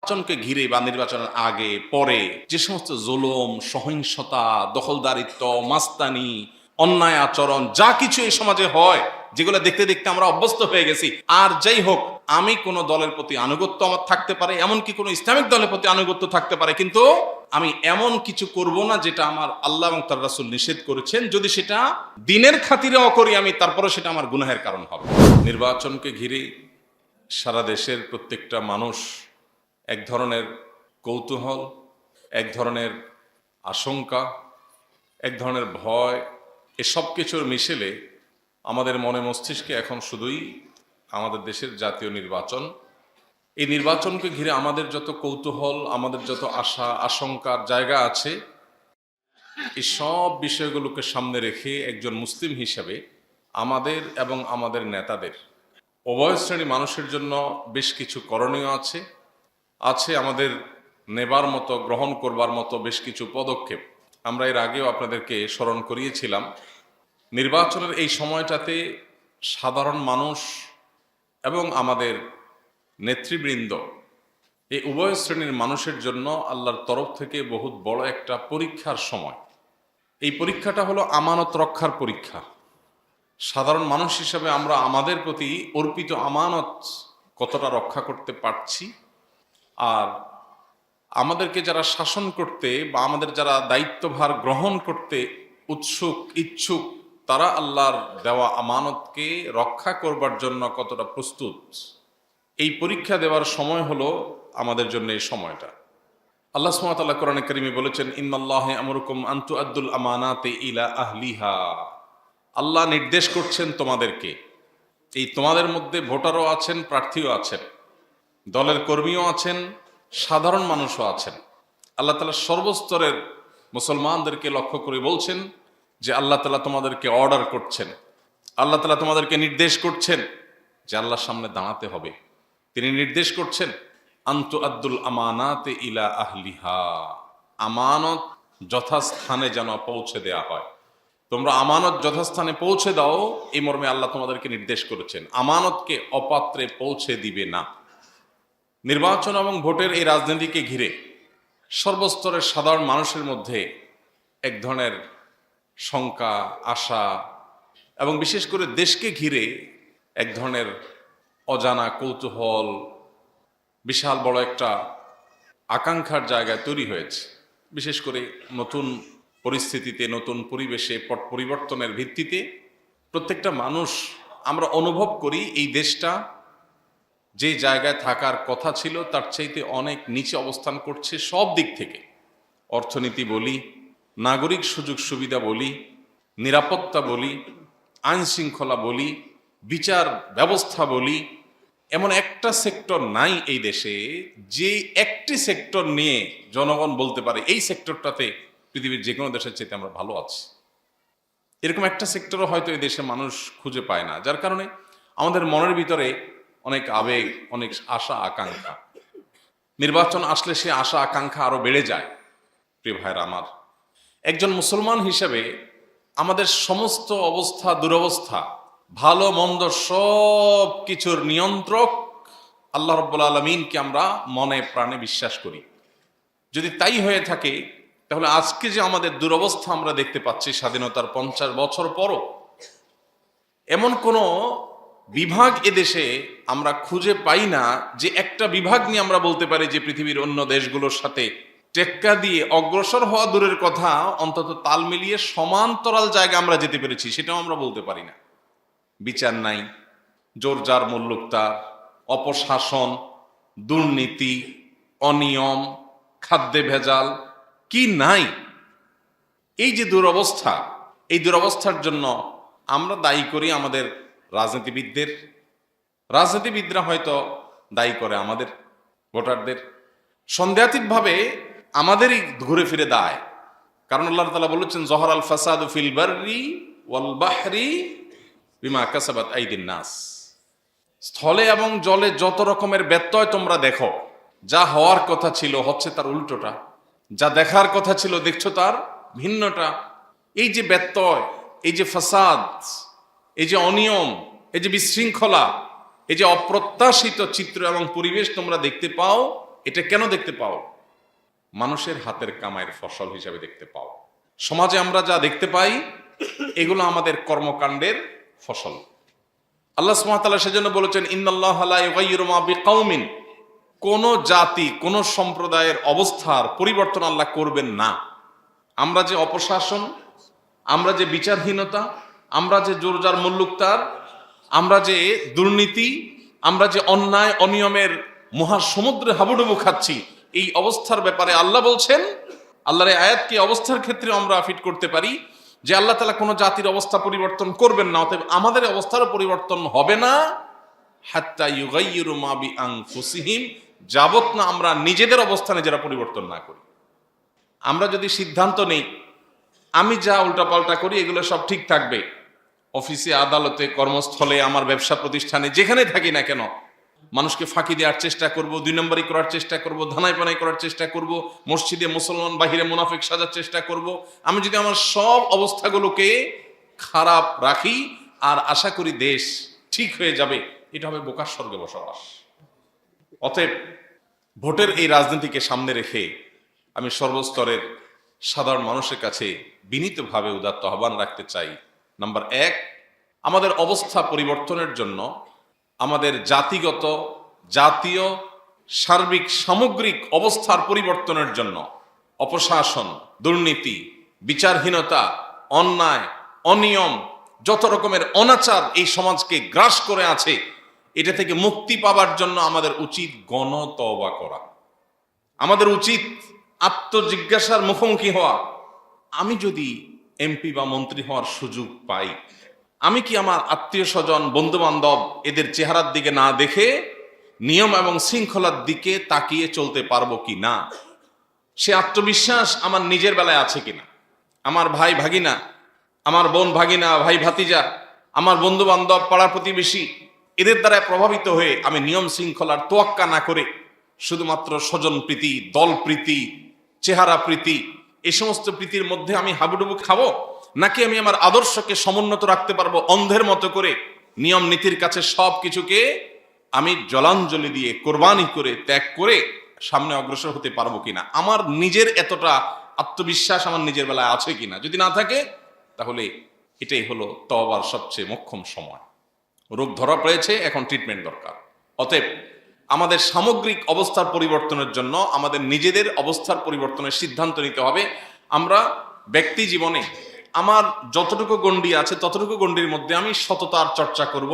নির্বাচনকে ঘিরে বা নির্বাচনের আগে পরে যে সমস্ত জুলুম, সহিংসতা, দখলদারিত্ব, মাস্তানি, অন্যায় আচরণ যা কিছু এই সমাজে হয়, যেগুলো দেখতে দেখতে আমরা অভ্যস্ত হয়ে গেছি। আর যাই হোক, আমি কোনো দলের প্রতি আনুগত্য আমার থাকতে পারে, এমনকি কোনো ইসলামিক দলের প্রতি আনুগত্য থাকতে পারে, কিন্তু আমি এমন কিছু করব না যেটা আমার আল্লাহ এবং তার রাসূল নিষেধ করেছেন। যদি সেটা দিনের খাতিরেও করি আমি, তারপরে সেটা আমার গুনাহের কারণ হবে। নির্বাচনকে ঘিরে সারা দেশের প্রত্যেকটা মানুষ এক ধরনের কৌতূহল, এক ধরনের আশঙ্কা, এক ধরনের ভয়, এসব কিছুর মিশেলে আমাদের মনে মস্তিষ্কে এখন শুধুই আমাদের দেশের জাতীয় নির্বাচন। এই নির্বাচনকে ঘিরে আমাদের যত কৌতূহল, আমাদের যত আশা আশঙ্কার জায়গা আছে, এই সব বিষয়গুলোকে সামনে রেখে একজন মুসলিম হিসাবে আমাদের এবং আমাদের নেতাদের, উভয় শ্রেণী মানুষের জন্য বেশ কিছু করণীয় আছে আমাদের নেবার মতো, গ্রহণ করবার মতো বেশ কিছু পদক্ষেপ। আমরা এর আগেও আপনাদেরকে স্মরণ করিয়েছিলাম। নির্বাচনের এই সময়টাতে সাধারণ মানুষ এবং আমাদের নেতৃবৃন্দ, এই উভয় শ্রেণীর মানুষের জন্য আল্লাহর তরফ থেকে বহুত বড় একটা পরীক্ষার সময়। এই পরীক্ষাটা হলো আমানত রক্ষার পরীক্ষা। সাধারণ মানুষ হিসাবে আমরা আমাদের প্রতি অর্পিত আমানত কতটা রক্ষা করতে পারছি, আর আমাদেরকে যারা শাসন করতে বা আমাদের যারা দায়িত্বভার গ্রহণ করতে ইচ্ছুক, তারা আল্লাহর দেওয়া আমানতকে রক্ষা করবার জন্য কতটা প্রস্তুত, এই পরীক্ষা দেওয়ার সময় হলো আমাদের জন্য এই সময়টা। আল্লাহ সুবহানাহু ওয়া তাআলা কোরআনে কারিমে বলেছেন, ইন্নাল্লাহা ইয়ামুরুকুম আন তুআদ্দুল আমানাতি ইলা আহলিহা। আল্লাহ নির্দেশ করছেন তোমাদেরকে, এই তোমাদের মধ্যে ভোটারও আছেন, প্রার্থীও আছেন, দলের কর্মীও আছেন, সাধারণ মানুষও আছেন। আল্লাহ তাআলা সর্বস্তরের মুসলমানদেরকে লক্ষ্য করে বলছেন যে আল্লাহ তাআলা তোমাদেরকে অর্ডার করছেন, আল্লাহ তাআলা তোমাদেরকে নির্দেশ করছেন যে আল্লাহর সামনে দাঁড়াতে হবে। তিনি নির্দেশ করছেন আনতু আদ্দুল আমানাতে ইলা আহলিহা, আমানত যথাস্থানে যেন পৌঁছে দেয়া হয়। তোমরা আমানত যথাস্থানে পৌঁছে দাও, এই মর্মে আল্লাহ তোমাদেরকে নির্দেশ করেছেন। আমানতকে অপাত্রে পৌঁছে দিবে না। নির্বাচন এবং ভোটের এই রাজনীতিকে ঘিরে সর্বস্তরের সাধারণ মানুষের মধ্যে এক ধরনের শঙ্কা, আশা এবং বিশেষ করে দেশকে ঘিরে এক ধরনের অজানা কৌতূহল, বিশাল বড় একটা আকাঙ্ক্ষার জায়গায় তৈরি হয়েছে। বিশেষ করে নতুন পরিস্থিতিতে, নতুন পরিবেশে, পট পরিবর্তনের ভিত্তিতে প্রত্যেকটা মানুষ আমরা অনুভব করি এই দেশটা যে জায়গায় থাকার কথা ছিল তার চাইতে অনেক নিচে অবস্থান করছে সব দিক থেকে। অর্থনীতি বলি, নাগরিক সুযোগ সুবিধা বলি, নিরাপত্তা বলি, আইন শৃঙ্খলা বলি, বিচার ব্যবস্থা বলি, এমন একটা সেক্টর নাই এই দেশে যে একটি সেক্টর নিয়ে জনগণ বলতে পারে এই সেক্টরটাতে পৃথিবীর যে কোনো দেশের চাইতে আমরা ভালো আছি। এরকম একটা সেক্টরও হয়তো এই দেশে মানুষ খুঁজে পায় না, যার কারণে আমাদের মনের ভিতরে অনেক আবেগ, অনেক আশা আকাঙ্ক্ষা। নির্বাচন আসলে সে আশা আকাঙ্ক্ষা আরো বেড়ে যায়। প্রিয় ভাইরা আমার, একজন মুসলমান হিসেবে আমাদের সমস্ত অবস্থা, দুরবস্থা, ভালো মন্দ সব কিছুর নিয়ন্ত্রক আল্লাহ রাব্বুল আলামিনকে আমরা মনে প্রাণে বিশ্বাস করি। যদি তাই হয়ে থাকে, তাহলে আজকে যে আমাদের দুরবস্থা আমরা দেখতে পাচ্ছি স্বাধীনতার 50 বছর পরও, এমন কোনো বিভাগ এদেশে আমরা খুঁজে পাই না যে একটা বিভাগ নিয়ে আমরা বলতে পারি যে পৃথিবীর অন্য দেশগুলোর সাথে টেক্কা দিয়ে অগ্রসর হওয়া দূরের কথা, অন্তত তাল মিলিয়ে সমান্তরাল জায়গা আমরা যেতে পেরেছি, সেটাও আমরা বলতে পারি না। বিচার নাই, জোর জার মুল্লুকতার, অপশাসন, দুর্নীতি, অনিয়ম, খাদ্যে ভেজাল, কি নাই? এই যে দুরবস্থা, এই দুরবস্থার জন্য আমরা দায়ী করি আমাদের রাজনীতিবিদরা হয়তো দায়ী করে আমাদের ভোটারদের। সন্দেহাতীতভাবে আমাদেরই ঘুরে ফিরে দায়। কারণ আল্লাহ তাআলা বলেছেন, যহরাল ফাসাদু ফিল বাররি ওয়াল বাহরি বিমা কাসাবাত আইদিন নাস। স্থলে এবং জলে যত রকমের ব্যত্যয় তোমরা দেখো, যা হওয়ার কথা ছিল হচ্ছে তার উল্টোটা, যা দেখার কথা ছিল দেখছো তার ভিন্নটা। এই যে ব্যত্যয়, এই যে ফাসাদ, এই যে অনিয়ম, এই যে বিশৃঙ্খলা, এই যে অপ্রত্যাশিত চিত্র এবং পরিবেশ তোমরা দেখতে পাও, এটা কেন দেখতে পাও? মানুষের হাতের কামাইয়ের ফসল হিসাবে দেখতে পাও। সমাজে আমরা যা দেখতে পাই এগুলো আমাদের কর্মকাণ্ডের ফসল। আল্লাহ সুবহানাহু ওয়া তাআলা সেজন্য বলেছেন, ইন্নাল্লাহা লা ইউগাইয়িরু মা বিকাউমিন, কোন জাতি কোন সম্প্রদায়ের অবস্থার পরিবর্তন আল্লাহ করবেন না। আমরা যে অপশাসন, আমরা যে বিচারহীনতা, আমরা যে জোরজার মুল্লুকতার, আমরা যে দুর্নীতি, আমরা যে অন্যায় অনিয়মের মহাসমুদ্রে হাবুডুবু খাচ্ছি, এই অবস্থার ব্যাপারে আল্লাহ বলছেন, আল্লাহর এই আয়াতকে অবস্থার ক্ষেত্রে আমরা ফিট করতে পারি যে আল্লাহ তাআলা কোনো জাতির অবস্থা পরিবর্তন করবেন না, অতএব আমাদের অবস্থারও পরিবর্তন হবে না হাত্তা ইউগাইয়িরু মা বিআনফুসিহিম, যাবত না আমরা নিজেদের অবস্থা নিজেরা পরিবর্তন না করি। আমরা যদি সিদ্ধান্ত নেই আমি যা উল্টাপাল্টা করি এগুলো সব ঠিক থাকবে, অফিসে, আদালতে, কর্মস্থলে, আমার ব্যবসা প্রতিষ্ঠানে, যেখানে থাকি না কেন মানুষকে ফাঁকি দেওয়ার চেষ্টা করব, 2 নম্বরই করার চেষ্টা করব, ধানাই পানাই করার চেষ্টা করব, মসজিদে মুসলমান, বাহিরে মুনাফিক সাজার চেষ্টা করব, আমি যদি আমার সব অবস্থাগুলোকে খারাপ রাখি আর আশা করি দেশ ঠিক হয়ে যাবে, এটা হবে বোকার স্বর্গে বসবাস। অতএব ভোটের এই রাজনীতিকে সামনে রেখে আমি সর্বস্তরের সাধারণ মানুষের কাছে বিনীতভাবে উদাত্ত আহ্বান রাখতে চাই। নাম্বার 1, আমাদের অবস্থা পরিবর্তনের জন্য, আমাদের জাতিগত, জাতীয়, সার্বিক, সামগ্রিক অবস্থার পরিবর্তনের জন্য অপশাসন, দুর্নীতি, বিচারহীনতা, অন্যায়, অনিয়ম, যত রকমের অনাচার এই সমাজকে গ্রাস করে আছে, এটা থেকে মুক্তি পাবার জন্য আমাদের উচিত গণতওবা করা। আমাদের উচিত আত্মজিজ্ঞাসার মুখোমুখি হওয়া। আমি যদি এমপি বা মন্ত্রী হওয়ার সুযোগ পাই, আমি কি আমার আত্মীয় স্বজন, বন্ধু বান্ধব এদের চেহারার দিকে না দেখে নিয়ম এবং শৃঙ্খলার দিকে তাকিয়ে চলতে পারবো কি না? সে আত্মবিশ্বাস আমার নিজের বেলায় আছে কিনা? আমার ভাই ভাগিনা, আমার বোন ভাগিনা, ভাই ভাতিজা, আমার বন্ধু বান্ধব, পাড়া প্রতিবেশী, এদের দ্বারা প্রভাবিত হয়ে আমি নিয়ম শৃঙ্খলার তোয়াক্কা না করে শুধুমাত্র স্বজন প্রীতি, দল প্রীতি, চেহারা প্রীতি, এই সমস্ত প্রীতির মধ্যে আমি হাবুডুবু খাবো, নাকি আমি আমার আদর্শকে সমুন্নত রাখতে পারবো অন্ধের মতো করে, নিয়ম নীতির কাছে সব কিছুকে আমি জলাঞ্জলি দিয়ে, কোরবানি করে, ত্যাগ করে সামনে অগ্রসর হতে পারবো কিনা? আমার নিজের এতটা আত্মবিশ্বাস আমার নিজের বেলায় আছে কিনা? যদি না থাকে তাহলে এটাই হলো তওবার সবচেয়ে মোক্ষম সময়। রোগ ধরা পড়েছে, এখন ট্রিটমেন্ট দরকার। অতএব আমাদের সামগ্রিক অবস্থার পরিবর্তনের জন্য আমাদের নিজেদের অবস্থার পরিবর্তনের সিদ্ধান্ত নিতে হবে। আমরা ব্যক্তি জীবনে আমার যতটুকু গণ্ডি আছে ততটুকু গণ্ডির মধ্যে আমি সততার চর্চা করব,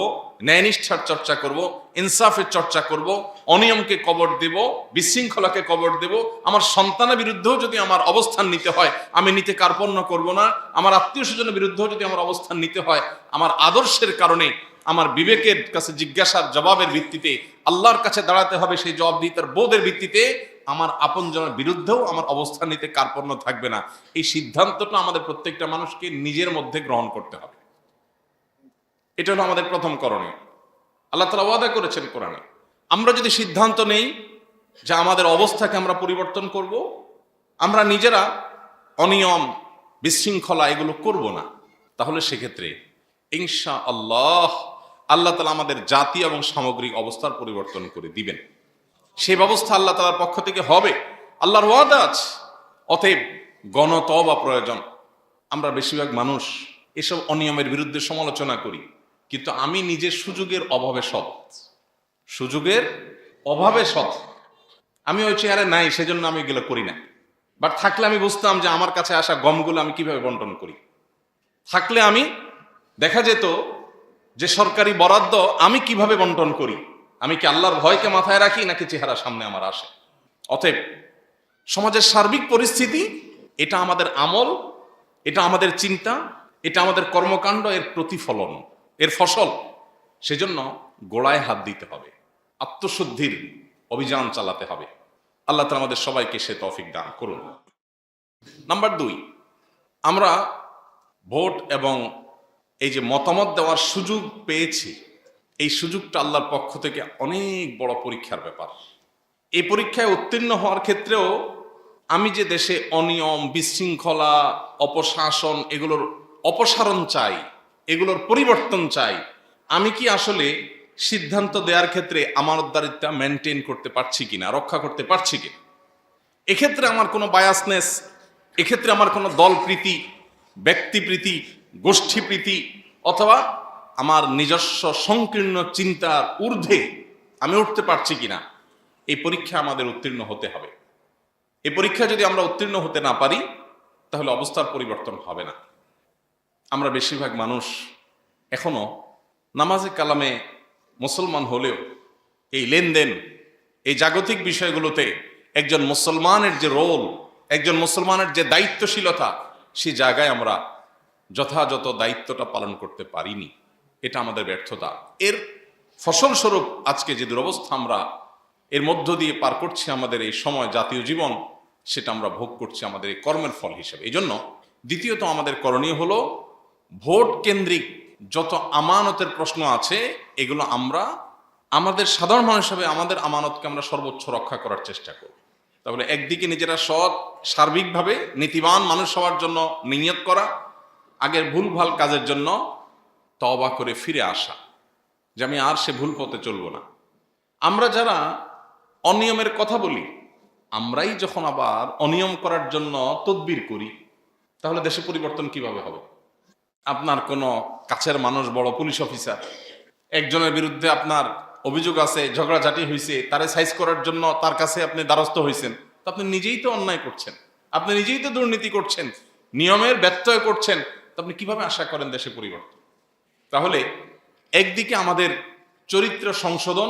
ন্যায়নিষ্ঠার চর্চা করব, ইনসাফের চর্চা করব, অনিয়মকে কবর দেব, বিশৃঙ্খলাকে কবর দেব। আমার সন্তানের বিরুদ্ধেও যদি আমার অবস্থান নিতে হয় আমি নিতে কার্পণ্য করব না। আমার আত্মীয় স্বজনের বিরুদ্ধেও যদি আমার অবস্থান নিতে হয় আমার আদর্শের কারণে, আমার বিবেকের কাছে জিজ্ঞাসার জবাবের ভিত্তিতে, আল্লাহর কাছে দাঁড়াতে হবে সেই জবাবদিহিতার বোধের ভিত্তিতে, আমার আপনজনের বিরুদ্ধেও আমার অবস্থান নিতে কার্পণ্য থাকবে না। এই সিদ্ধান্তটা আমাদের প্রত্যেকটা মানুষকে নিজের মধ্যে গ্রহণ করতে হবে। এটা হলো আমাদের প্রথম করণীয়। আল্লাহ তাআলা ওয়াদা করেছেন কোরআনে, আমরা যদি সিদ্ধান্ত নেই যে আমাদের অবস্থাকে আমরা পরিবর্তন করব, আমরা নিজেরা অনিয়ম, বিশৃঙ্খলা এগুলো করব না, তাহলে সেক্ষেত্রে ইনশাআল্লাহ আল্লাহ তাআলা আমাদের জাতি এবং সামগ্রিক অবস্থার পরিবর্তন করে দিবেন। সেই ব্যবস্থা আল্লাহ তাআলার পক্ষ থেকে হবে, আল্লাহর ওয়াদা আছে। অতএব গণতওবা প্রয়োজন। আমরা বেশিরভাগ মানুষ এসব অনিয়মের বিরুদ্ধে সমালোচনা করি, কিন্তু আমি নিজের সুযোগের অভাবে সৎ, সুযোগের অভাবে সৎ। আমি ওই চেয়ারে নাই, সেজন্য আমি এগুলো করি না। বাট থাকলে আমি বুঝতাম যে আমার কাছে আসা গমগুলো আমি কিভাবে বন্টন করি। থাকলে আমি দেখা যেত যে সরকারি বরাদ্দ আমি কিভাবে বন্টন করি। আমি কি আল্লাহর ভয়কে মাথায় রাখি নাকি চেহারা সামনে আমার আসে? অতএব সমাজের সার্বিক পরিস্থিতি, এটা আমাদের আমল, এটা আমাদের চিন্তা, এটা আমাদের কর্মকাণ্ড, এর প্রতিফলন, এর ফসল। সেজন্য গোড়ায় হাত দিতে হবে, আত্মশুদ্ধির অভিযান চালাতে হবে। আল্লাহ তাআলা আমাদের সবাইকে সে তৌফিক দান করুন। নাম্বার 2, আমরা ভোট এবং এই যে মতামত দেওয়ার সুযোগ পেয়েছি, এই সুযোগটা আল্লাহর পক্ষ থেকে অনেক বড় পরীক্ষার ব্যাপার। এই পরীক্ষায় উত্তীর্ণ হওয়ার ক্ষেত্রেও আমি যে দেশে অনিয়ম, বিশৃঙ্খলা, অপশাসন এগুলোর অপসারণ চাই, এগুলোর পরিবর্তন চাই, আমি কি আসলে সিদ্ধান্ত দেওয়ার ক্ষেত্রে আমানতদারিত্বটা মেনটেন করতে পারছি কিনা, রক্ষা করতে পারছি কিনা। এক্ষেত্রে আমার কোনো বায়াসনেস, এক্ষেত্রে আমার কোনো দলপ্রীতি, ব্যক্তিপ্রীতি, গোষ্ঠীপ্রীতি অথবা আমার নিজস্ব সংকীর্ণ চিন্তার ঊর্ধ্বে আমি উঠতে পারছি কিনা, এই পরীক্ষা আমাদের উত্তীর্ণ হতে হবে। এই পরীক্ষা যদি আমরা উত্তীর্ণ হতে না পারি তাহলে অবস্থার পরিবর্তন হবে না। আমরা বেশিরভাগ মানুষ এখনো নামাজে কালামে মুসলমান হলেও এই লেনদেন, এই জাগতিক বিষয়গুলোতে একজন মুসলমানের যে রোল, একজন মুসলমানের যে দায়িত্বশীলতা, সেই জায়গায় আমরা যথাযথ দায়িত্বটা পালন করতে পারিনি। এটা আমাদের ব্যর্থতা। এর ফসলস্বরূপ আজকে যে দুরবস্থা আমরা এর মধ্য দিয়ে পার করছি আমাদের এই সময়, জাতীয় জীবন, সেটা আমরা ভোগ করছি আমাদের এই কর্মের ফল হিসেবে। এই জন্য দ্বিতীয়ত আমাদের করণীয় হলো ভোট কেন্দ্রিক যত আমানতের প্রশ্ন আছে এগুলো আমরা আমাদের সাধারণ মানুষ হিসেবে আমাদের আমানতকে আমরা সর্বোচ্চ রক্ষা করার চেষ্টা করব। তাহলে একদিকে নিজেরা সৎ, সার্বিকভাবে নীতিবান মানুষ হওয়ার জন্য নিয়ত করা, আগের ভুলভাল কাজের জন্য তওবা করে ফিরে আসা, যে আমি আর সে ভুল পথে চলবো না। আমরা যারা অনিয়মের কথা বলি, আমরাই যখন আবার অনিয়ম করার জন্য তদবির করি, তাহলে দেশে পরিবর্তন কিভাবে হবে? আপনার কোনো কাছের মানুষ, বড় পুলিশ অফিসার, একজনের বিরুদ্ধে আপনার অভিযোগ আছে, ঝগড়াঝাটি হয়েছে, তারে সাইজ করার জন্য তার কাছে আপনি দ্বারস্থ হয়েছেন, তো আপনি নিজেই তো অন্যায় করছেন, আপনি নিজেই তো দুর্নীতি করছেন, নিয়মের ব্যত্যয় করছেন, তো আপনি কিভাবে আশা করেন দেশে পরিবর্তন? তাহলে একদিকে আমাদের চরিত্র সংশোধন,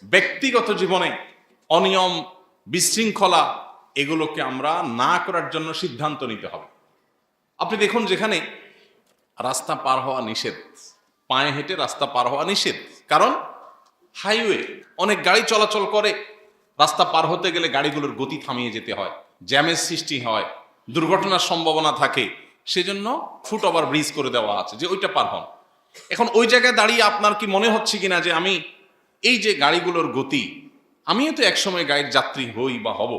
ব্যক্তিগত জীবনে অনিয়ম, বিশৃঙ্খলা এগুলোকে আমরা না করার জন্য সিদ্ধান্ত নিতে হবে। আপনি দেখুন, যেখানে রাস্তা পার হওয়া নিষেধ, পায়ে হেঁটে রাস্তা পার হওয়া নিষেধ, কারণ হাইওয়ে অনেক গাড়ি চলাচল করে, রাস্তা পার হতে গেলে গাড়িগুলোর গতি থামিয়ে যেতে হয়, জ্যামের সৃষ্টি হয়, দুর্ঘটনার সম্ভাবনা থাকে, সেজন্য ফুট ওভার ব্রিজ করে দেওয়া আছে যে ওইটা পার হন। এখন ওই জায়গায় দাঁড়িয়ে আপনার কি মনে হচ্ছে কিনা যে আমি এই যে গাড়িগুলোর গতি, আমিও তো একসময় গাড়ির যাত্রী হই বা হব,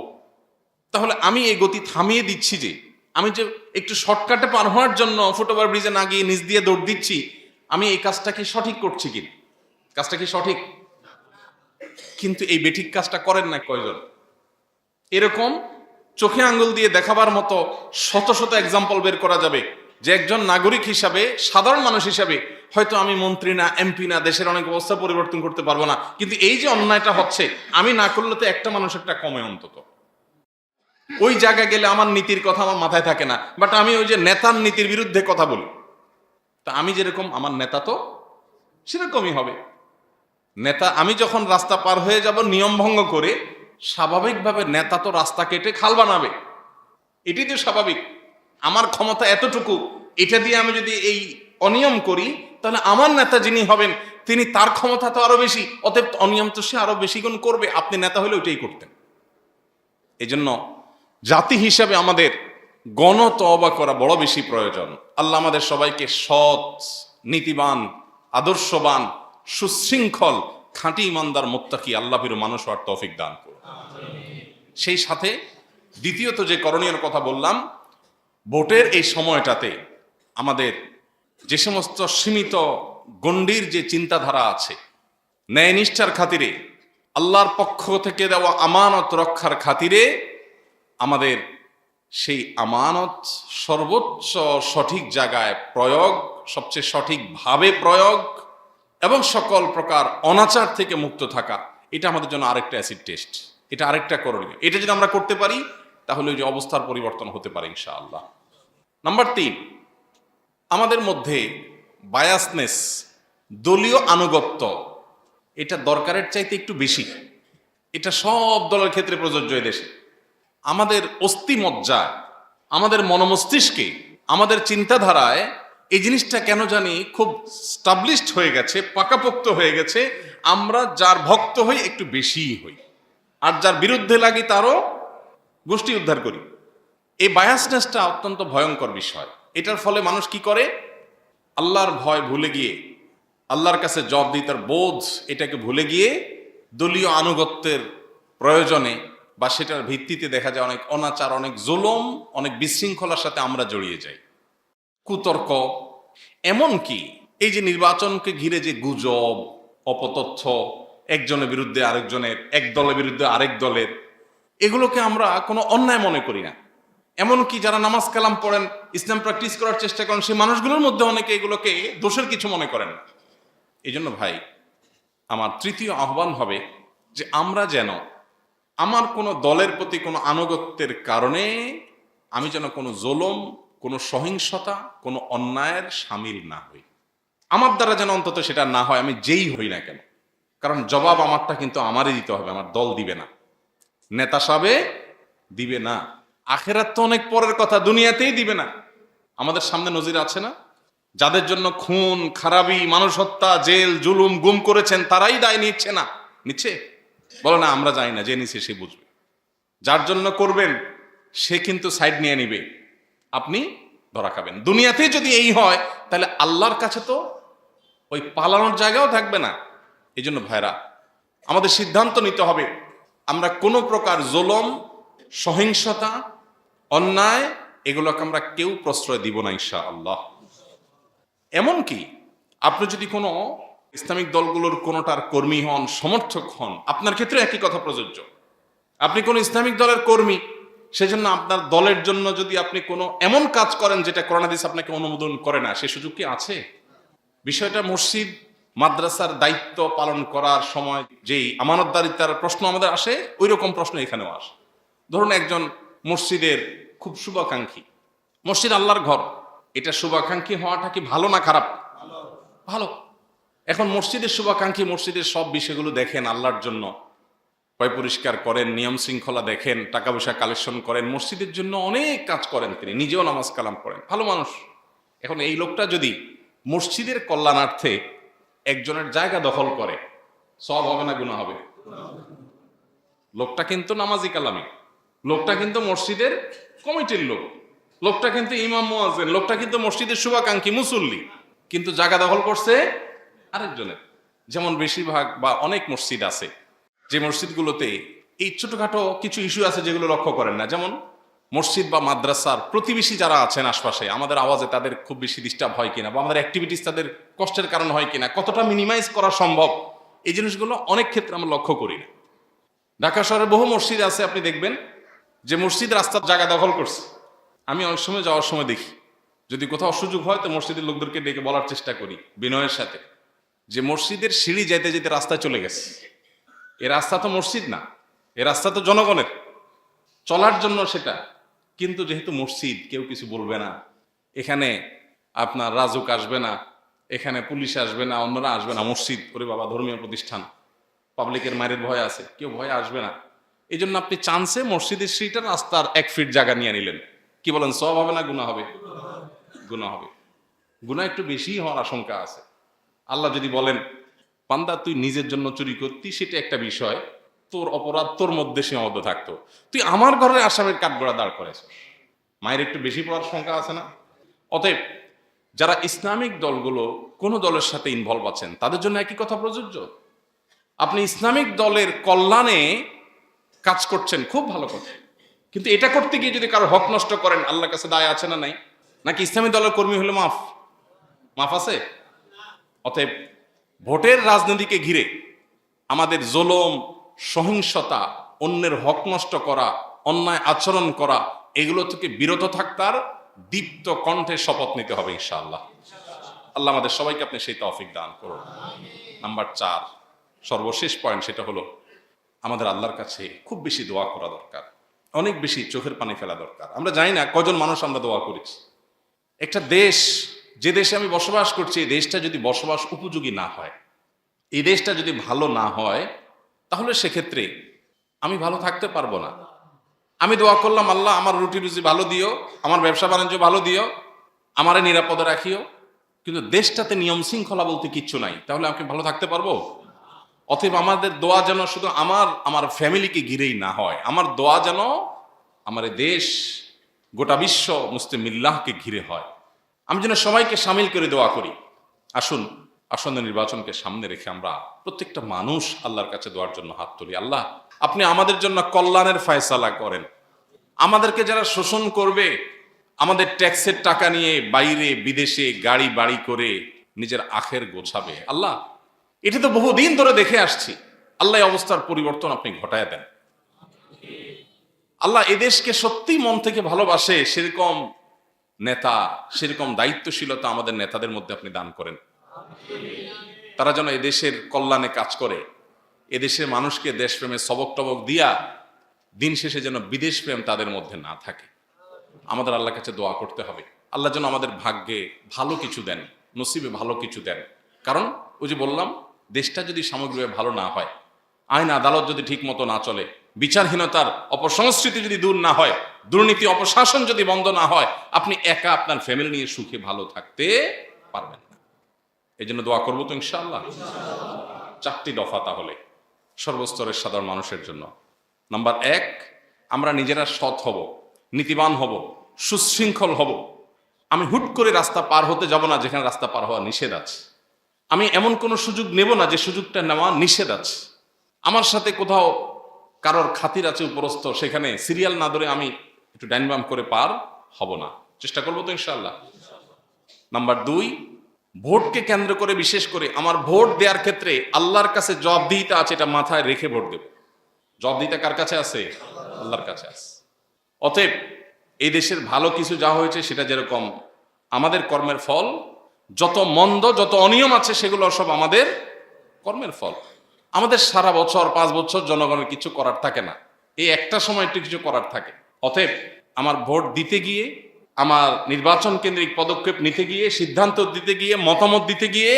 তাহলে আমি এই গতি থামিয়ে দিচ্ছি, যে আমি যে একটু শর্টকাটে পার হওয়ার জন্য ফুট ওভার ব্রিজে না গিয়ে নিচ দিয়ে দৌড় দিচ্ছি, আমি এই কাজটা কি সঠিক করছি কিনা? কাজটা কি সঠিক? কিন্তু এই বেঠিক কাজটা করেন না কয়জন? এরকম চোখে আঙ্গুল দিয়ে দেখাবার মতো শত শত এক্সাম্পল বের করা যাবে, যে একজন নাগরিক হিসাবে, সাধারণ মানুষ হিসাবে হয়তো আমি মন্ত্রী না, এমপি না, দেশের অনেক অবস্থা পরিবর্তন করতে পারবো না, কিন্তু এই যে অন্যায়টা হচ্ছে, আমি না করলে তো একটা মানুষেরটা কমে অন্তত। ওই জায়গায় গেলে আমার নীতির কথা আমার মাথায় থাকে না, বাট আমি ওই যে নেতার নীতির বিরুদ্ধে কথা বলি, তা আমি যেরকম আমার নেতা তো সেরকমই হবে। নেতা, আমি যখন রাস্তা পার হয়ে যাব নিয়ম ভঙ্গ করে, স্বাভাবিকভাবে নেতা তো রাস্তা কেটে খাল বানাবে, এটাই তো স্বাভাবিক। আমার ক্ষমতা এতটুকু, এটা দিয়ে আমি যদি এই অনিয়ম করি, তাহলে আমার নেতা যিনি হবেন তিনি, তার ক্ষমতা তো আরো বেশি, অতএব অনিয়ম তো সে আরো বেশি গুণ করবে। আপনি নেতা হলে ওইটাই করতেন। এই জন্য জাতি হিসাবে আমাদের গণতওবা করা বড় বেশি প্রয়োজন। আল্লাহ আমাদের সবাইকে সৎ, নীতিবান, আদর্শবান, সুশৃঙ্খল, খাঁটি ইমানদার, মুত্তাকি, আল্লাহভীরু মানুষ হওয়ার তৌফিক দান করুন। সেই সাথে দ্বিতীয়ত যে করণীয় কথা বললাম, ভোটের এই সময়টাতে আমাদের যে সমস্ত সীমিত গণ্ডির যে চিন্তাধারা আছে, ন্যায়নিষ্ঠার খাতিরে, আল্লাহর পক্ষ থেকে দেওয়া আমানত রক্ষার খাতিরে আমাদের সেই আমানত সর্বোচ্চ সঠিক জায়গায় প্রয়োগ, সবচেয়ে সঠিকভাবে প্রয়োগ এবং সকল প্রকার অনাচার থেকে মুক্ত থাকা, এটা আমাদের জন্য আরেকটা অ্যাসিড টেস্ট, এটা আরেকটা করণীয়। এটা যদি আমরা করতে পারি তাহলে ওই যে অবস্থার পরিবর্তন হতে পারে ইনশাআল্লাহ। নাম্বার 3, আমাদের মধ্যে বায়াসনেস, দলীয় আনুগত্য, এটা দরকারের চাইতে একটু বেশি। এটা সব দলের ক্ষেত্রে প্রযোজ্য। দেশে আমাদের অস্থিমজ্জায়, আমাদের মনমস্তিষ্কে, আমাদের চিন্তাধারায় এই জিনিসটা কেন জানি খুব স্টাবলিশড হয়ে গেছে, পাকাপোক্ত হয়ে গেছে। আমরা যার ভক্ত হই একটু বেশিই হই, আর যার বিরুদ্ধে লাগি তারও গোষ্ঠী উদ্ধার করি। এই বায়াসনেসটা অত্যন্ত ভয়ঙ্কর বিষয়। এটার ফলে মানুষ কি করে? আল্লাহর ভয় ভুলে গিয়ে, আল্লাহর কাছে জবাবদিহিতার বোধ এটাকে ভুলে গিয়ে দলীয় আনুগত্যের প্রয়োজনে বা সেটার ভিত্তিতে দেখা যায় অনেক অনাচার, অনেক জুলুম, অনেক বিশৃঙ্খলার সাথে আমরা জড়িয়ে যাই। কুতর্ক, এমনকি এই যে নির্বাচনকে ঘিরে যে গুজব, অপতথ্য, একজনের বিরুদ্ধে আরেকজনের, এক দলের বিরুদ্ধে আরেক দলের, এগুলোকে আমরা কোনো অন্যায় মনে করি না। এমনকি যারা নামাজ কালাম পড়েন, ইসলাম প্র্যাকটিস করার চেষ্টা করেন, সেই মানুষগুলোর মধ্যে অনেকে এগুলোকে দোষের কিছু মনে করেন না। এই জন্য ভাই, আমার তৃতীয় আহ্বান হবে যে আমরা যেন আমার কোনো দলের প্রতি কোনো আনুগত্যের কারণে আমি যেন কোনো জুলুম, কোনো সহিংসতা, কোনো অন্যায়ের শামিল না হই। আমার দ্বারা যেন অন্তত সেটা না হয়, আমি যেই হই না কেন। কারণ জবাব আমারটা কিন্তু আমারই দিতে হবে, আমার দল দিবে না, নেতা সাবে দিবে না। আখেরাত তো অনেক পরের কথা, দুনিয়াতেই দিবে না। আমাদের সামনে নজির আছে না, যাদের জন্য খুন খারাপি, মানুষ হত্যা, জেল জুলুম গুম করেছেন, তারাই দায় নিচ্ছে না, নিচ্ছে? বলে না আমরা জানি না, যে নিচ্ছে সে বুঝবে। যার জন্য করবেন সে কিন্তু সাইড নিয়ে নিবে, আপনি ধরা খাবেন। দুনিয়াতে যদি এই হয়, তাহলে আল্লাহর কাছে তো ওই পালানোর জায়গাও থাকবে না। এই জন্য ভাইরা, আমাদের সিদ্ধান্ত নিতে হবে আমরা কোনো প্রকার জুলুম, সহিংসতা, অন্যায়, এগুলোকে আমরা কেউ প্রশ্রয় দিব না ইনশাআল্লাহ। এমনকি আপনি যদি কোনো ইসলামিক দলগুলোর কোনোটার কর্মী হন, সমর্থক হন, আপনার ক্ষেত্রে একই কথা প্রযোজ্য। আপনি কোনো ইসলামিক দলের কর্মী, সেজন্য আপনার দলের জন্য যদি আপনি কোনো এমন কাজ করেন যেটা কোরআন হাদিস আপনাকে অনুমোদন করে না, সে সুযোগ কি আছে? বিষয়টা মসজিদ মাদ্রাসার দায়িত্ব পালন করার সময় যেই আমানতদারিতার প্রশ্ন আমাদের আসে, ওই রকম প্রশ্ন এখানেও আসে। ধরুন একজন মসজিদের খুব শুভাকাঙ্ক্ষী, মসজিদ আল্লাহর ঘর, এটা শুভাকাঙ্ক্ষী হওয়াটা কি ভালো না খারাপ? ভালো। এখন মসজিদের শুভাকাঙ্ক্ষী মসজিদের সব বিষয়গুলো দেখেন, আল্লাহর জন্য পয় পরিষ্কার করেন, নিয়ম শৃঙ্খলা দেখেন, টাকা পয়সা কালেকশন করেন, মসজিদের জন্য অনেক কাজ করেন, তিনি নিজেও নামাজ কালাম পড়েন, ভালো মানুষ। এখন এই লোকটা যদি মসজিদের কল্যাণার্থে একজনের জায়গা দখল করে, সব হবে না গুনাহ হবে? লোকটা কিন্তু নামাজি কালামি, লোকটা কিন্তু মসজিদের কমিটির লোক, লোকটা কিন্তু ইমাম মুয়াজ্জিন, লোকটা কিন্তু মসজিদের শুভাকাঙ্ক্ষী মুসল্লি, কিন্তু জায়গা দখল করছে আরেকজনের। যেমন বেশিরভাগ বা অনেক মসজিদ আছে যে মসজিদগুলোতে এই ছোটখাটো কিছু ইস্যু আছে যেগুলো লক্ষ্য করেন না। যেমন মসজিদ বা মাদ্রাসার প্রতিবেশী যারা আছেন আশপাশে, আমাদের আওয়াজে তাদের খুব বেশি ডিস্টার্ব হয় কিনা, বা আমাদের অ্যাক্টিভিটিস তাদের কষ্টের কারণ হয় কিনা, কতটা মিনিমাইজ করা সম্ভব, এই জিনিসগুলো অনেক ক্ষেত্রে আমরা লক্ষ্য করি না। ঢাকা শহরে বহু মসজিদ আছে, আপনি দেখবেন যে মসজিদ রাস্তার জায়গা দখল করছে। আমি অনেক সময় যাওয়ার সময় দেখি, যদি কোথাও সুযোগ হয় তো মসজিদের লোকদেরকে ডেকে বলার চেষ্টা করি বিনয়ের সাথে, যে মসজিদের সিঁড়ি যেতে যেতে রাস্তায় চলে গেছে। এ রাস্তা তো মসজিদ না, এ রাস্তা তো জনগণের চলার জন্য সেটা, কিন্তু যেহেতু মসজিদ কেউ কিছু বলবে না, এখানে আপনার রাজুক আসবে না, এখানে পুলিশ আসবে না, অন্যরা আসবে না, মসজিদ করে বাবা ধর্মীয় প্রতিষ্ঠান, পাবলিকের মায়ের ভয় আছে, কেউ ভয়ে আসবে না। এই জন্য আপনি চান্সে মসজিদের সিঁড়িটা রাস্তার 1 ফিট জায়গা নিয়ে নিলেন, কি বলেন, সওয়াব হবে না গুনাহ হবে? গুনাহ হবে। গুনাহ একটু বেশি হওয়ার আশঙ্কা আছে। আল্লাহ যদি বলেন বান্দা তুই নিজের জন্য চুরি করতি, সেটা একটা বিষয়, তোর অপরাধ তোর মধ্যে সীমাবদ্ধ থাকতো, তুই আমার ঘরের আসামের কাঠগড়া দাঁড় করেছ, মায়ের একটু বেশি পড়ার শঙ্কা আছে না? অতএব যারা ইসলামিক দলগুলো কোন দলের সাথে ইনভলভ আছেন, তাদের জন্য একই কথা প্রযোজ্য। আপনি ইসলামিক দলের কল্যাণে কাজ করছেন, খুব ভালো কথা, কিন্তু এটা করতে গিয়ে যদি কারো হক নষ্ট করেন, আল্লাহর কাছে দায় আছে না নাই? নাকি ইসলামী দলের কর্মী হলে মাফ? মাফ আছে? অতএব ভোটের রাজনীতিকে ঘিরে আমাদের জুলুম, সহিংসতা, অন্যের হক নষ্ট করা, অন্যায় আচরণ করা, এগুলো থেকে বিরত থাকার দীপ্ত কণ্ঠে শপথ নিতে হবে ইনশাআল্লাহ। আল্লাহ আমাদের সবাইকে আপনি সেই তৌফিক দান করুন। নাম্বার 4, সর্বশেষ পয়েন্ট, সেটা হলো আমাদের আল্লাহর কাছে খুব বেশি দোয়া করা দরকার, অনেক বেশি চোখের পানি ফেলা দরকার। আমরা জানি না কজন মানুষ আমরা দোয়া করেছি। একটা দেশ, যে দেশে আমি বসবাস করছি, এই দেশটা যদি বসবাস উপযোগী না হয়, এই দেশটা যদি ভালো না হয়, তাহলে সেক্ষেত্রে আমি ভালো থাকতে পারবো না। আমি দোয়া করলাম, আল্লাহ আমার রুটি রুজি ভালো দিও, আমার ব্যবসা বাণিজ্য ভালো দিও, আমারে নিরাপদে রাখিও, কিন্তু দেশটাতে নিয়ম শৃঙ্খলা বলতে কিচ্ছু নাই, তাহলে আমি ভালো থাকতে পারবো? অতএব আমাদের দোয়া যেন শুধু আমার ফ্যামিলিকে ঘিরেই না হয়, আমার দোয়া যেন আমার দেশ, গোটা বিশ্ব, মুসলিম মিল্লাহকে ঘিরে হয়। আমি যেন সবাইকে সামিল করে দোয়া করি। আসুন, আসন্ন নির্বাচনকে সামনে রেখে আমরা প্রত্যেকটা মানুষ আল্লাহর কাছে দোয়ার জন্য হাত তুলি। আল্লাহ, আপনি আমাদের জন্য কল্যাণের ফয়সালা করেন। আমাদেরকে যারা শোষণ করবে, আমাদের ট্যাক্সের টাকা নিয়ে বাইরে বিদেশে গাড়ি বাড়ি করে নিজের আখের গোছাবে, আল্লাহ এটি তো বহুদিন ধরে দেখে আসছি। আল্লাহ এই অবস্থার পরিবর্তন আপনি ঘটায় দেন। আল্লাহ এদেশকে সত্যি মন থেকে ভালোবাসে সেরকম নেতা, সেরকম দায়িত্বশীলতা আমাদের নেতাদের মধ্যে আপনি দান করেন। তারা যেন এদেশের কল্যাণে কাজ করে, এদেশের মানুষকে দেশপ্রেমে সবক টবক দিয়া দিন শেষে যেন বিদেশ প্রেম তাদের মধ্যে না থাকে। আমাদের আল্লাহর কাছে দোয়া করতে হবে, আল্লাহ যেন আমাদের ভাগ্যে ভালো কিছু দেন, নসিবে ভালো কিছু দেন। কারণ ওই যে বললাম, দেশটা যদি সামগ্রিকভাবে ভালো না হয়, আইন আদালত যদি ঠিক মতো না চলে, বিচারহীনতার অপসংস্কৃতি যদি দূর না হয়, দুর্নীতি অপশাসন যদি বন্ধ না হয়, আপনি একা আপনার ফ্যামিলি নিয়ে সুখে ভালো থাকতে পারবেন না। এই জন্য দোয়া করবো তো ইনশাআল্লাহ। 4টি দফা তাহলে সর্বস্তরের সাধারণ মানুষের জন্য। নাম্বার 1, আমরা নিজেরা সৎ হব, নীতিবান হব, সুশৃঙ্খল হব। আমি হুট করে রাস্তা পার হতে যাব না যেখানে রাস্তা পার হওয়া নিষেধ আছে। আমি এমন কোনো সুযোগ নেব না যে সুযোগটা নেওয়া নিষেধ আছে। আমার সাথে কোথাও কারোর খাতির আছে উপরস্থ, সেখানে সিরিয়াল না ধরে আমি একটু ডাইনবাম করে পার হব না, চেষ্টা করবো তো ইনশাআল্লাহ। নাম্বার 2, ভোটকে কেন্দ্র করে বিশেষ করে আমার ভোট দেওয়ার ক্ষেত্রে আল্লাহর কাছে জবাবদিহিতা আছে, এটা মাথায় রেখে ভোট দেব। জবাবদিহিতা কার কাছে আছে? আল্লাহর কাছে আছে। অতএব এই দেশের ভালো কিছু যা হয়েছে সেটা যেরকম আমাদের কর্মের ফল, যত মন্দ যত অনিয়ম আছে সেগুলো সব আমাদের কর্মের ফল। আমাদের সারা বছর 5 বছর জনগণের কিছু করার থাকে না, এই একটা সময় একটু কিছু করার থাকে। অতএব আমার ভোট দিতে গিয়ে, আমার নির্বাচন কেন্দ্রিক পদক্ষেপ নিতে গিয়ে, সিদ্ধান্ত দিতে গিয়ে, মতামত দিতে গিয়ে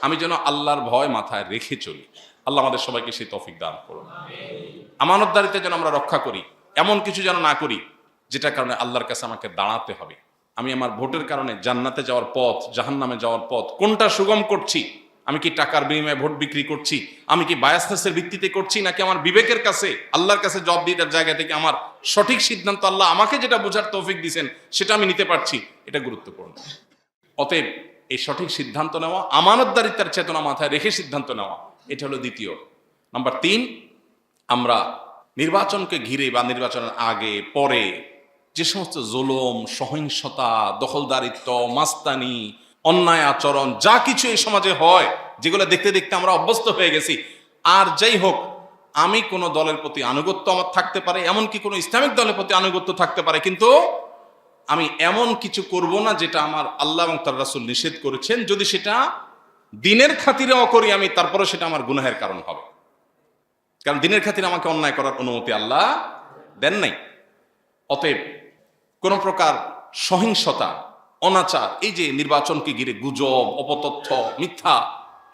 আমি যেন আল্লাহর ভয় মাথায় রেখে চলি। আল্লাহ আমাদের সবাইকে সেই তৌফিক দান করুন। আমানতদারিতা যেন আমরা রক্ষা করি, এমন কিছু যেন না করি যেটার কারণে আল্লাহর কাছে আমাকে দাঁড়াতে হবে। আমি আমার ভোটের কারণে জান্নাতে যাওয়ার পথ, জাহান্নামে যাওয়ার পথ কোনটা সুগম করছি? আমি কি টাকার বিনিময়ে ভোট বিক্রি করছি? আমি কি বায়াসনেসের ভিত্তিতে করছি, নাকি আমার বিবেকের কাছে, আল্লাহর কাছে জবাবদিহিতার জায়গা থেকে আমার সঠিক সিদ্ধান্ত, আল্লাহ আমাকে যেটা বোঝার তৌফিক দিয়েছেন সেটা আমি নিতে পারছি? এটা গুরুত্বপূর্ণ। অতএব এই সঠিক সিদ্ধান্ত নেওয়া, আমানতদারিতার চেতনা মাথায় রেখে সিদ্ধান্ত নেওয়া, এটা হলো দ্বিতীয়। নাম্বার 3, আমরা নির্বাচনকে ঘিরে বা নির্বাচনের আগে পরে যে সমস্ত জুলুম, সহিংসতা, দখলদারিত্ব, মাস্তানি, অন্যায় আচরণ যা কিছু এই সমাজে হয়, যেগুলো দেখতে দেখতে আমরা অভ্যস্ত হয়ে গেছি, আর যাই হোক, আমি কোনো দলের প্রতি আনুগত্য আমার থাকতে পারে, এমনকি কোনো ইসলামিক দলের প্রতি আনুগত্য থাকতে পারে, কিন্তু আমি এমন কিছু করব না যেটা আমার আল্লাহ এবং তার রাসূল নিষেধ করেছেন। যদি সেটা দিনের খাতিরেও করি আমি, তারপরে সেটা আমার গুনাহের কারণ হবে। কারণ দিনের খাতিরে আমাকে অন্যায় করার অনুমতি আল্লাহ দেন নাই। অতএব কোন প্রকার সহিংসতা, অনাচার, এই যে নির্বাচনকে ঘিরে গুজব, অপতথ্য, মিথ্যা,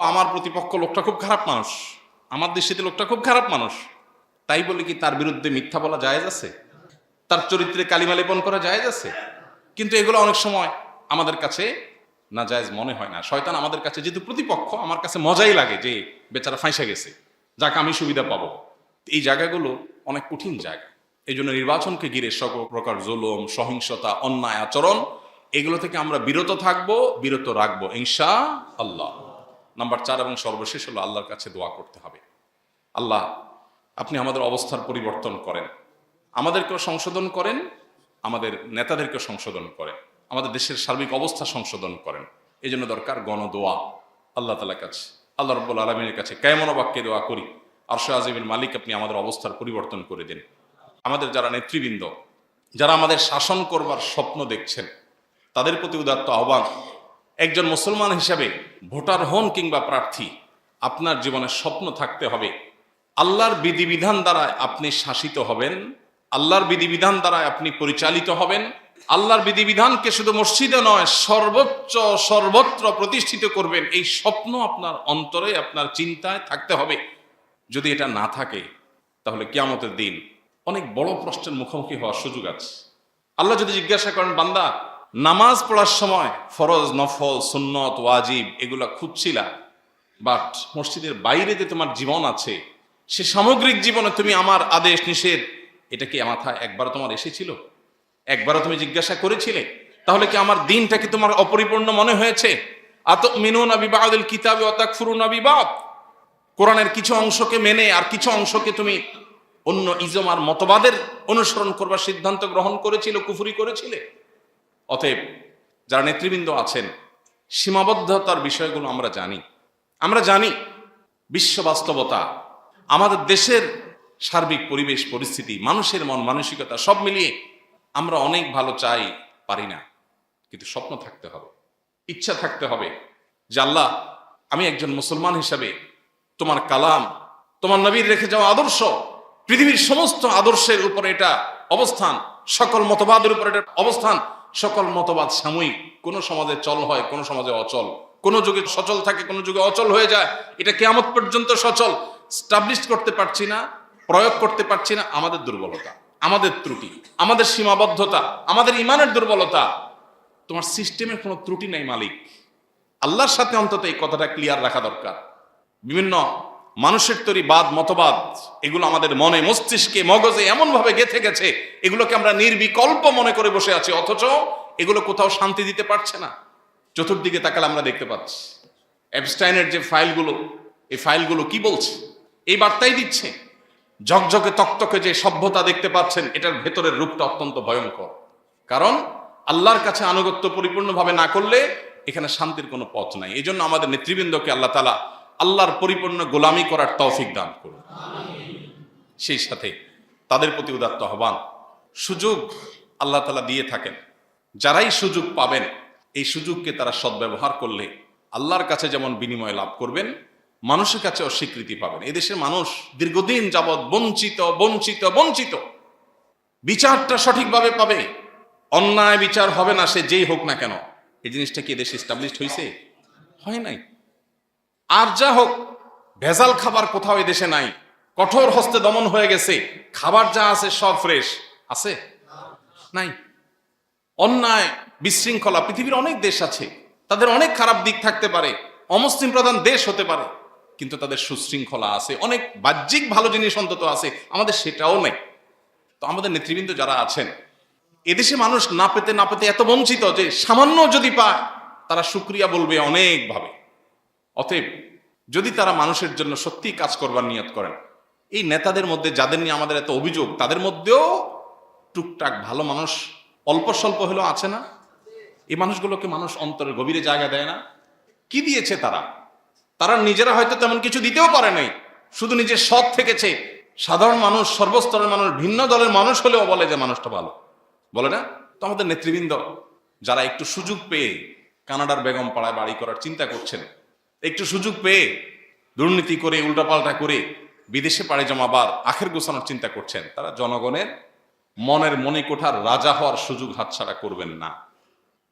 আমার প্রতিপক্ষ লোকটা খুব খারাপ মানুষ, আমার দেশে লোকটা খুব খারাপ মানুষ, তাই বলে কি তার বিরুদ্ধে মিথ্যা বলা জায়েজ আছে? তার চরিত্রে কালিমা লেপন করা জায়েজ আছে? কিন্তু এগুলো অনেক সময় আমাদের কাছে না জায়েজ মনে হয় না। শয়তান আমাদের কাছে যেহেতু প্রতিপক্ষ, আমার কাছে মজাই লাগে যে বেচারা ফাঁসা গেছে, যাকে আমি সুবিধা পাবো। এই জায়গাগুলো অনেক কঠিন জায়গা। এই জন্য নির্বাচনকে ঘিরে সকল প্রকার জুলুম, সহিংসতা, অন্যায় আচরণ, এগুলো থেকে আমরা বিরত থাকবো, বিরত রাখবো ইনশাআল্লাহ। নাম্বার 4 এবং সর্বশেষ হলো আল্লাহর কাছে দোয়া করতে হবে। আল্লাহ, আপনি আমাদের অবস্থার পরিবর্তন করেন, আমাদেরকেও সংশোধন করেন, আমাদের নেতাদেরকেও সংশোধন করেন, আমাদের দেশের সার্বিক অবস্থা সংশোধন করেন। এই জন্য দরকার গণদোয়া। আল্লাহ তাআলার কাছে, আল্লাহ রাব্বুল আলামিনের কাছে কায়মন বাক্যে দোয়া করি, আরশে আজিমের মালিক আপনি আমাদের অবস্থার পরিবর্তন করে দিন। আমাদের যারা নেতৃবৃন্দ, যারা আমাদের শাসন করবার স্বপ্ন দেখছেন, তাদের প্রতি উদাত্ত আহ্বান, একজন মুসলমান হিসাবে ভোটার হন কিংবা প্রার্থী, আপনার জীবনে স্বপ্ন থাকতে হবে আল্লাহর বিধিবিধান দ্বারা আপনি শাসিত হবেন, আল্লাহর বিধিবিধান দ্বারা আপনি পরিচালিত হবেন, আল্লাহর বিধিবিধানকে শুধু মসজিদে নয় সর্বোচ্চ সর্বত্র প্রতিষ্ঠিত করবেন। এই স্বপ্ন আপনার অন্তরে, আপনার চিন্তায় থাকতে হবে। যদি এটা না থাকে, তাহলে কিয়ামতের দিন অনেক বড় প্রশ্নের মুখোমুখি হওয়ার সুযোগ আছে। আল্লাহ যদি জিজ্ঞাসা করেন, বান্দা নামাজ পড়ার সময় ফরজ, নফল, সুন্নত, ওয়াজিব এগুলা খুঁজছিলা, বাট মসজিদের বাইরে যে তোমার জীবন আছে, সে সামগ্রিক জীবনে তুমি আমার আদেশ নিষেধ, এটা কি মাথায় একবার তোমার এসেছিল? একবারও তুমি জিজ্ঞাসা করেছিলে? তাহলে কি আমার দিনটা কি তোমার অপরিপূর্ণ মনে হয়েছে? আতুমিনুনা বিবাদিল কিতাবি ওয়া তাকফুরুনা বিবাদ, কোরআনের কিছু অংশকে মেনে আর কিছু অংশকে তুমি অন্য ইজম আর মতবাদের অনুসরণ করবার সিদ্ধান্ত গ্রহণ করেছিলে, কুফরি করেছিলে। অতএব যারা নেতৃবৃন্দ আছেন, সীমাবদ্ধতার বিষয়গুলো আমরা জানি। বিশ্ব বাস্তবতা, আমাদের দেশের সার্বিক পরিবেশ পরিস্থিতি, মানুষের মন মানসিকতা সব মিলিয়ে আমরা অনেক ভালো চাই, পারি না। কিন্তু স্বপ্ন থাকতে হবে, ইচ্ছা থাকতে হবে যে আল্লাহ, আমি একজন মুসলমান হিসাবে তোমার কালাম, তোমার নবীর রেখে যাওয়া আদর্শ, পৃথিবীর সমস্ত আদর্শের উপরে এটা অবস্থান, সকল মতবাদের উপরে এটা অবস্থান। সকল মতবাদ সাময়িক, কোন সমাজে চল হয়, কোন সমাজে অচল, কোন যুগে সচল থাকে, কোন যুগে অচল হয়ে যায়। এটা কিয়ামত পর্যন্ত সচল স্টাবলিশ করতে পারছি না, প্রয়োগ করতে পারছি না। আমাদের দুর্বলতা, আমাদের ত্রুটি, আমাদের সীমাবদ্ধতা, আমাদের ইমানের দুর্বলতা। তোমার সিস্টেমের কোনো ত্রুটি নাই মালিক। আল্লাহর সাথে অন্তত এই কথাটা ক্লিয়ার রাখা দরকার। বিভিন্ন মানুষের তৈরি বাদ মতবাদ, এগুলো আমাদের মনে মস্তিষ্কে মগজে এমন ভাবে গেঁথে গেছে, এগুলোকে আমরা নির্বিকল্প মনে করে বসে আছি, অথচ এগুলো কোথাও শান্তি দিতে পারছে না। চতুর্দিকে তাকালে আমরা দেখতে পাচ্ছি এপস্টাইনের যে ফাইলগুলো, এই ফাইলগুলো কি বলছে? এই বার্তাই দিচ্ছে। ঝকঝকে তকতকে যে সভ্যতা দেখতে পাচ্ছেন, এটার ভেতরের রূপটা অত্যন্ত ভয়ঙ্কর। কারণ আল্লাহর কাছে আনুগত্য পরিপূর্ণভাবে না করলে এখানে শান্তির কোনো পথ নাই। এই জন্য আমাদের নেতৃবৃন্দকে আল্লাহ তাআলা আল্লাহর পরিপূর্ণ গোলামি করার তৌফিক দান করুন। সেই সাথে তাদের প্রতি উদাত্ত আহ্বান, সুযোগ আল্লাহ তাআলা দিয়ে থাকেন, যারাই সুযোগ পাবেন এই সুযোগকে তারা সদ্ব্যবহার করলে আল্লাহর কাছে যেমন বিনিময় লাভ করবেন, মানুষের কাছেও স্বীকৃতি পাবেন। এদেশের মানুষ দীর্ঘদিন যাবৎ বঞ্চিত বঞ্চিত বঞ্চিত। বিচারটা সঠিকভাবে পাবে, অন্যায় বিচার হবে না, সে যেই হোক না কেন। এই জিনিসটা কি এদেশে এস্টাবলিশড হয়েছে? হয় নাই। আর যা হোক, ভেজাল খাবার কোথাও এদেশে নাই, কঠোর হস্তে দমন হয়ে গেছে। খাবার যা আছে সব ফ্রেশ আছে? নাই। অন্যায় বিশৃঙ্খলা, পৃথিবীর অনেক দেশ আছে, তাদের অনেক খারাপ দিক থাকতে পারে, অমুসলিম প্রধান দেশ হতে পারে, কিন্তু তাদের সুশৃঙ্খলা আছে, অনেক বাহ্যিক ভালো জিনিস অন্তত আছে, আমাদের সেটাও নেই। তো আমাদের নেতৃবৃন্দ যারা আছেন, এদেশে মানুষ না পেতে না পেতে এত বঞ্চিত যে সামান্য যদি পায় তারা শুকরিয়া বলবে অনেকভাবে। অতএব যদি তারা মানুষের জন্য সত্যি কাজ করবার নিয়ত করেন, এই নেতাদের মধ্যে যাদের নিয়ে আমাদের এত অভিযোগ, তাদের মধ্যেও টুকটাক ভালো মানুষ অল্প স্বল্প হলেও আছে না? এই মানুষগুলোকে মানুষ অন্তরের গভীরে জায়গা দেয় না? কি দিয়েছে তারা? তারা নিজেরা হয়তো তেমন কিছু দিতেও পারে নাই, শুধু নিজের সৎ থেকেছে। সাধারণ মানুষ, সর্বস্তরের মানুষ, ভিন্ন দলের মানুষ হলেও বলে যে মানুষটা ভালো, বলে না? তো আমাদের নেতৃবৃন্দ যারা একটু সুযোগ পেয়ে কানাডার বেগম পাড়ায় বাড়ি করার চিন্তা করছেন, একটু সুযোগ পেয়ে দুর্নীতি করে উল্টাপাল্টা করে বিদেশে পাড়ি জমাবার আখের গোছানোর চিন্তা করছেন, তারা জনগণের মনের মণিকোঠার রাজা হওয়ার সুযোগ হাতছাড়া করবেন না।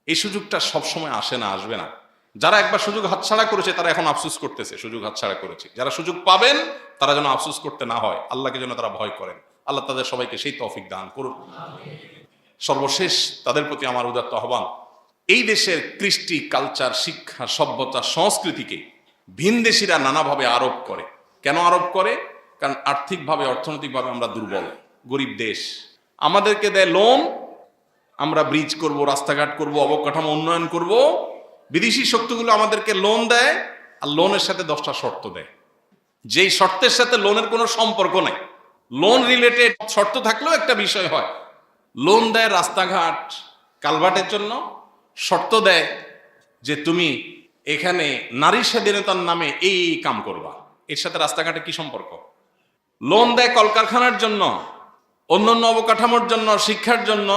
এই সুযোগটা সবসময় আসে না, আসবে না। যারা একবার সুযোগ হাতছাড়া করেছে তারা এখন আফসোস করতেছে সুযোগ হাতছাড়া করেছে। যারা সুযোগ পাবেন তারা যেন আফসোস করতে না হয়, আল্লাহকে যেন তারা ভয় করেন। আল্লাহ তাদের সবাইকে সেই তৌফিক দান করুন। সর্বশেষ তাদের প্রতি আমার উদাত্ত আহ্বান, এই দেশের কৃষ্টি, কালচার, শিক্ষা, সভ্যতা, সংস্কৃতিকে ভিনদেশীরা নানাভাবে আরোপ করে। কেন আরোপ করে? কারণ আর্থিকভাবে অর্থনৈতিকভাবে আমরা দুর্বল, গরিব দেশ। আমাদেরকে দেয় লোন, আমরা ব্রিজ করব, রাস্তাঘাট করব, অবকাঠামো উন্নয়ন করব। বিদেশি শক্তিগুলো আমাদেরকে লোন দেয়, আর লোনের সাথে 10টা শর্ত দেয়, যেই শর্তের সাথে লোনের কোনো সম্পর্ক নেই। লোন রিলেটেড শর্ত থাকলেও একটা বিষয় হয়। লোন দেয় রাস্তাঘাট কালভার্টের জন্য, শর্ত দেয় যে তুমি এখানে নারী স্বাধীনতার নামে এই কাম করবা। এর সাথে রাস্তাঘাটে কি সম্পর্ক? লোন দেয় কলকারখানার জন্য, অন্যান্য অবকাঠামোর জন্য, শিক্ষার জন্য,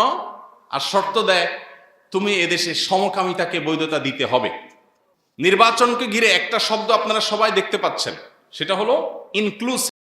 আর শর্ত দেয় তুমি এদেশে সমকামিতাকে বৈধতা দিতে হবে। নির্বাচনকে ঘিরে একটা শব্দ আপনারা সবাই দেখতে পাচ্ছেন, সেটা হলো ইনক্লুসিভ।